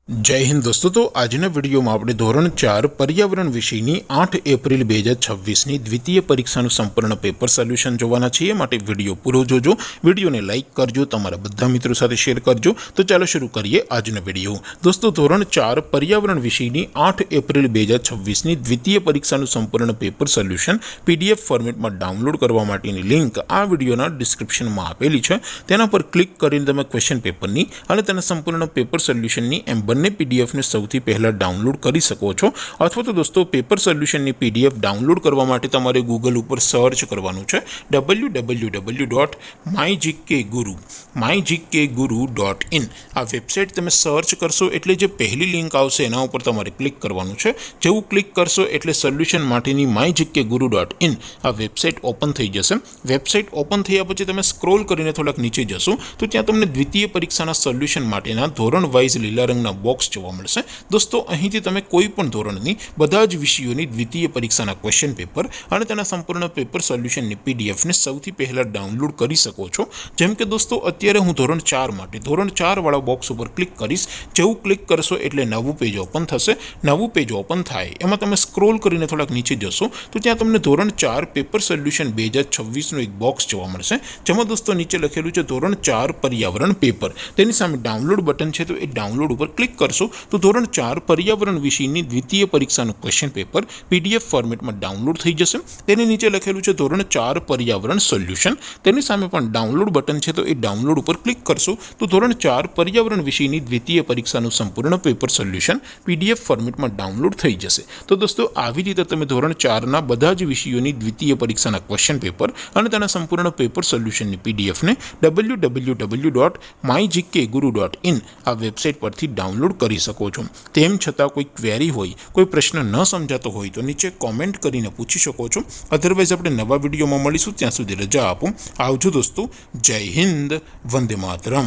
जय हिंद दोस्तों। तो આજના વિડીયોમાં આપણે ધોરણ 4 પર્યાવરણ વિષયની 8 એપ્રિલ 2026ની દ્વિતીય પરીક્ષાનું સંપૂર્ણ પેપર સોલ્યુશન જોવાના છીએ। માટે વિડીયો પૂરો જોજો, વિડીયોને લાઇક કરજો, તમારા બધા મિત્રો સાથે શેર કરજો। તો ચાલો શરૂ કરીએ આજનો વિડીયો। દોસ્તો ધોરણ 4 પર્યાવરણ વિષયની 8 એપ્રિલ 2026ની દ્વિતીય પરીક્ષાનું સંપૂર્ણ પેપર સોલ્યુશન PDF ફોર્મેટમાં ડાઉનલોડ કરવા માટેની લિંક આ વિડીયોના ડિસ્ક્રિપ્શનમાં આપેલી છે। તેના પર ક્લિક કરીને તમે ક્વેશ્ચન પેપરની અને તેના સંપૂર્ણ પેપર સોલ્યુશનની બંને PDF ને સૌથી પહેલા ડાઉનલોડ કરી શકો છો। અથવા તો દોસ્તો પેપર સોલ્યુશનની PDF ડાઉનલોડ કરવા માટે તમારે ગૂગલ ઉપર સર્ચ કરવાનું છે www.mygkguru.in। આ વેબસાઇટ તમે સર્ચ કરશો એટલે જે પહેલી લિંક આવશે એના ઉપર તમારે ક્લિક કરવાનું છે। જેવું ક્લિક કરશો એટલે સોલ્યુશન માટેની mygkguru.in આ વેબસાઇટ ઓપન થઈ જશે। વેબસાઇટ ઓપન થયા પછી તમે સ્ક્રોલ કરીને થોડાક નીચે જશો તો ત્યાં તમને દ્વિતીય પરીક્ષાના સોલ્યુશન માટેના ધોરણ વાઇઝ લીલા રંગના બોક્સ જોવા મળશે। દોસ્તો અહીંથી તમે કોઈ પણ ધોરણની બધા જ વિષયોની દ્વિતીય પરીક્ષાના ક્વેશ્ચન પેપર અને તેના સંપૂર્ણ પેપર સોલ્યુશનની PDF ને સૌથી પહેલા ડાઉનલોડ કરી શકો છો। જેમ કે દોસ્તો અત્યારે હું ધોરણ 4 માટે ધોરણ 4 વાળા બોક્સ ઉપર ક્લિક કરીશ। જેવું ક્લિક કરશો એટલે નવું પેજ ઓપન થશે। નવું પેજ ઓપન થાય એમાં તમે સ્ક્રોલ કરીને થોડાક નીચે જશો તો ત્યાં તમને ધોરણ 4 પેપર સોલ્યુશન 2026નું એક બોક્સ જોવા મળશે। જેમાં દોસ્તો નીચે લખેલું છે ધોરણ 4 પર્યાવરણ પેપર। તેની સામે ડાઉનલોડ બટન છે તો એ ડાઉનલોડ ઉપર ક્લિક કરશો તો ધોરણ 4 પર્યાવરણ વિષયની દ્વિતીય પરીક્ષાનું ક્વેશ્ચન પેપર PDF ફોર્મેટમાં ડાઉનલોડ થઈ જશે। તેની નીચે લખેલું છે ધોરણ 4 પર્યાવરણ સોલ્યુશન। તેની સામે પણ ડાઉનલોડ બટન છે તો એ ડાઉનલોડ ઉપર ક્લિક કરશો તો ધોરણ 4 પર્યાવરણ વિષયની દ્વિતીય પરીક્ષાનું સંપૂર્ણ પેપર સોલ્યુશન PDF ફોર્મેટમાં ડાઉનલોડ થઈ જશે। તો દોસ્તો આવી રીતે તમે ધોરણ 4ના બધા જ વિષયોની દ્વિતીય પરીક્ષાના ક્વેશ્ચન પેપર અને તેના સંપૂર્ણ પેપર સોલ્યુશનની PDF ને www.mygkguru.in આ વેબસાઇટ પરથી ડાઉનલોડ કરી શકો છો। તેમ છતાં કોઈ ક્વેરી હોય, કોઈ પ્રશ્ન ન સમજાતો હોય તો નીચે કોમેન્ટ કરીને પૂછી શકો છો। અધરવાઇઝ આપણે નવા વિડીયોમાં મળીશું, ત્યાં સુધી રજા આપો। આવજો દોસ્તો। જય હિન્દ, વંદે માતરમ।